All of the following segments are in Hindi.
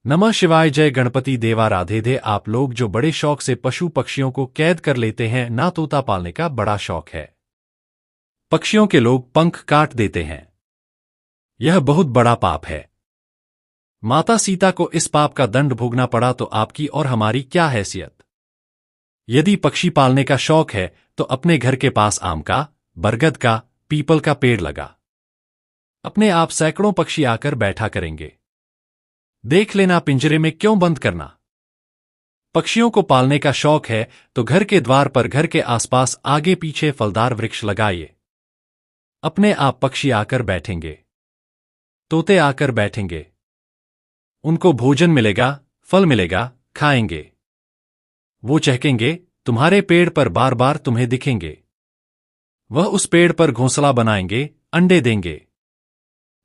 नमः शिवाय। जय गणपति देवा। राधे दे। आप लोग जो बड़े शौक से पशु पक्षियों को कैद कर लेते हैं, ना तोता पालने का बड़ा शौक है। पक्षियों के लोग पंख काट देते हैं। यह बहुत बड़ा पाप है। माता सीता को इस पाप का दंड भोगना पड़ा तो आपकी और हमारी क्या हैसियत। यदि पक्षी पालने का शौक है तो अपने घर के पास आम का, बरगद का, पीपल का पेड़ लगा। अपने आप सैकड़ों पक्षी आकर बैठा करेंगे। देख लेना, पिंजरे में क्यों बंद करना। पक्षियों को पालने का शौक है तो घर के द्वार पर, घर के आसपास, आगे पीछे फलदार वृक्ष लगाइए। अपने आप पक्षी आकर बैठेंगे, तोते आकर बैठेंगे। उनको भोजन मिलेगा, फल मिलेगा, खाएंगे। वो चहकेंगे, तुम्हारे पेड़ पर बार बार तुम्हें दिखेंगे। वह उस पेड़ पर घोंसला बनाएंगे, अंडे देंगे।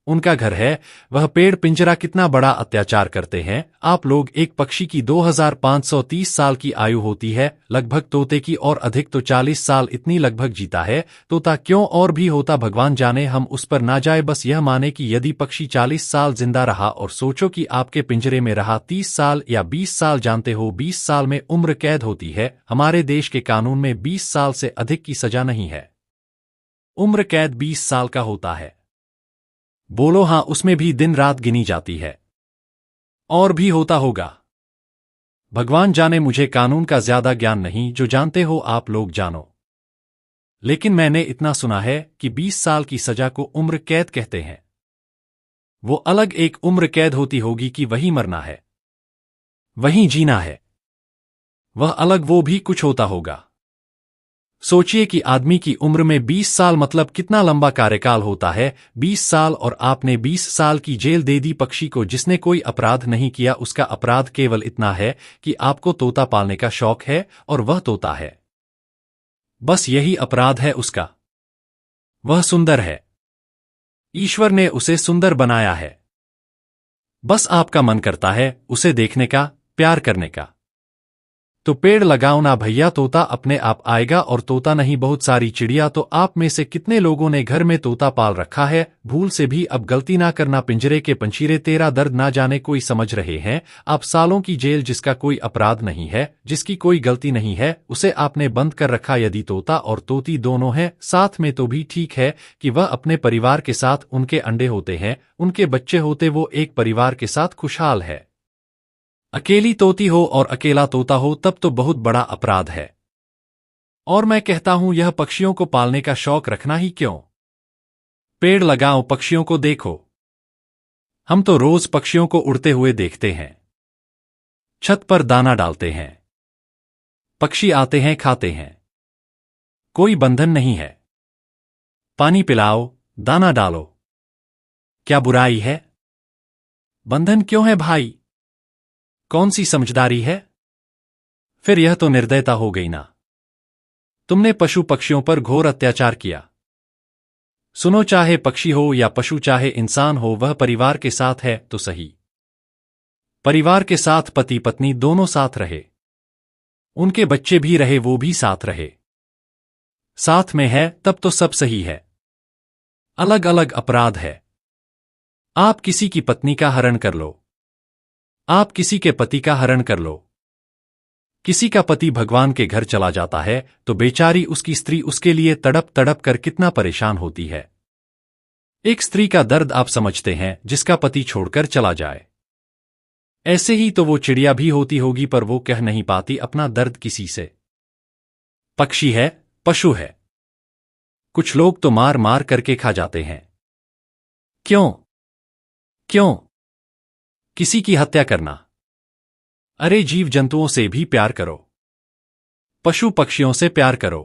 उनका घर है वह पेड़। पिंजरा कितना बड़ा अत्याचार करते हैं आप लोग। एक पक्षी की 2530 साल की आयु होती है लगभग, तोते की और अधिक तो 40 साल इतनी लगभग जीता है। तोता क्यों और भी होता भगवान जाने, हम उस पर ना जाए। बस यह माने कि यदि पक्षी 40 साल जिंदा रहा और सोचो कि आपके पिंजरे में रहा 30 साल या 20 साल, जानते हो 20 साल में उम्र कैद होती है। हमारे देश के कानून में 20 साल से अधिक की सजा नहीं है। उम्र कैद 20 साल का होता है। बोलो हां, उसमें भी दिन रात गिनी जाती है। और भी होता होगा। भगवान जाने, मुझे कानून का ज्यादा ज्ञान नहीं। जो जानते हो आप लोग जानो। लेकिन मैंने इतना सुना है कि 20 साल की सजा को उम्र कैद कहते हैं। वो अलग एक उम्र कैद होती होगी कि वही मरना है, वहीं जीना है। वह अलग वो भी कुछ होता होगा। सोचिए कि आदमी की उम्र में 20 साल मतलब कितना लंबा कार्यकाल होता है। 20 साल और आपने 20 साल की जेल दे दी पक्षी को जिसने कोई अपराध नहीं किया। उसका अपराध केवल इतना है कि आपको तोता पालने का शौक है और वह तोता है। बस यही अपराध है उसका। वह सुंदर है, ईश्वर ने उसे सुंदर बनाया है। बस आपका मन करता है उसे देखने का, प्यार करने का। तो पेड़ लगाओ ना भैया, तोता अपने आप आएगा। और तोता नहीं, बहुत सारी चिड़िया। तो आप में से कितने लोगों ने घर में तोता पाल रखा है। भूल से भी अब गलती ना करना। पिंजरे के पंछीरे, तेरा दर्द ना जाने कोई समझ रहे हैं आप। सालों की जेल, जिसका कोई अपराध नहीं है, जिसकी कोई गलती नहीं है, उसे आपने बंद कर रखा। यदि तोता और तोती दोनों हैं साथ में तो भी ठीक है कि वह अपने परिवार के साथ, उनके अंडे होते हैं, उनके बच्चे होते, वो एक परिवार के साथ खुशहाल है। अकेली तोती हो और अकेला तोता हो तब तो बहुत बड़ा अपराध है। और मैं कहता हूं यह पक्षियों को पालने का शौक रखना ही क्यों। पेड़ लगाओ, पक्षियों को देखो। हम तो रोज पक्षियों को उड़ते हुए देखते हैं। छत पर दाना डालते हैं, पक्षी आते हैं, खाते हैं। कोई बंधन नहीं है। पानी पिलाओ, दाना डालो। क्या बुराई है। बंधन क्यों है भाई। कौन सी समझदारी है। फिर यह तो निर्दयता हो गई ना। तुमने पशु पक्षियों पर घोर अत्याचार किया। सुनो, चाहे पक्षी हो या पशु, चाहे इंसान हो, वह परिवार के साथ है तो सही। परिवार के साथ पति पत्नी दोनों साथ रहे, उनके बच्चे भी रहे, वो भी साथ रहे। साथ में है तब तो सब सही है। अलग अलग अपराध है। आप किसी की पत्नी का हरण कर लो, आप किसी के पति का हरण कर लो। किसी का पति भगवान के घर चला जाता है तो बेचारी उसकी स्त्री उसके लिए तड़प तड़प कर कितना परेशान होती है। एक स्त्री का दर्द आप समझते हैं जिसका पति छोड़कर चला जाए। ऐसे ही तो वो चिड़िया भी होती होगी, पर वो कह नहीं पाती अपना दर्द किसी से। पक्षी है, पशु है। कुछ लोग तो मार मार करके खा जाते हैं। क्यों क्यों किसी की हत्या करना। अरे जीव जंतुओं से भी प्यार करो, पशु पक्षियों से प्यार करो।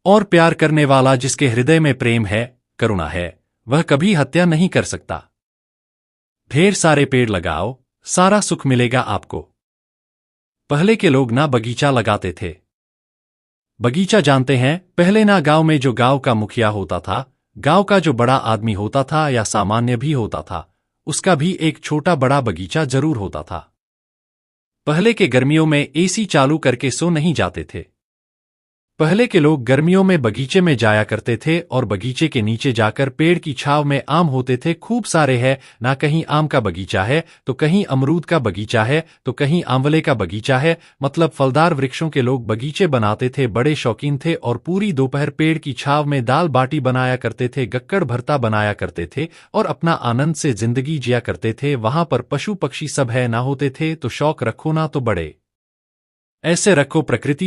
और प्यार करने वाला, जिसके हृदय में प्रेम है, करुणा है, वह कभी हत्या नहीं कर सकता। ढेर सारे पेड़ लगाओ, सारा सुख मिलेगा आपको। पहले के लोग ना बगीचा लगाते थे। बगीचा जानते हैं, पहले ना गांव में जो गांव का मुखिया होता था, गांव का जो बड़ा आदमी होता था या सामान्य भी होता था, उसका भी एक छोटा बड़ा बगीचा जरूर होता था। पहले के गर्मियों में एसी चालू करके सो नहीं जाते थे। पहले के लोग गर्मियों में बगीचे में जाया करते थे और बगीचे के नीचे जाकर पेड़ की छांव में आम होते थे खूब सारे है, ना कहीं आम का बगीचा है तो कहीं अमरूद का बगीचा है तो कहीं आंवले का बगीचा है, मतलब फलदार वृक्षों के लोग बगीचे बनाते थे, बड़े शौकीन थे और पूरी दोपहर पेड़ की छांव में दाल बाटी बनाया करते थे, गक्कड़ भरता बनाया करते थे और अपना आनंद से जिंदगी जिया करते थे। वहां पर पशु पक्षी सब है ना होते थे तो शौक रखो ना तो बड़े ऐसे रखो प्रकृति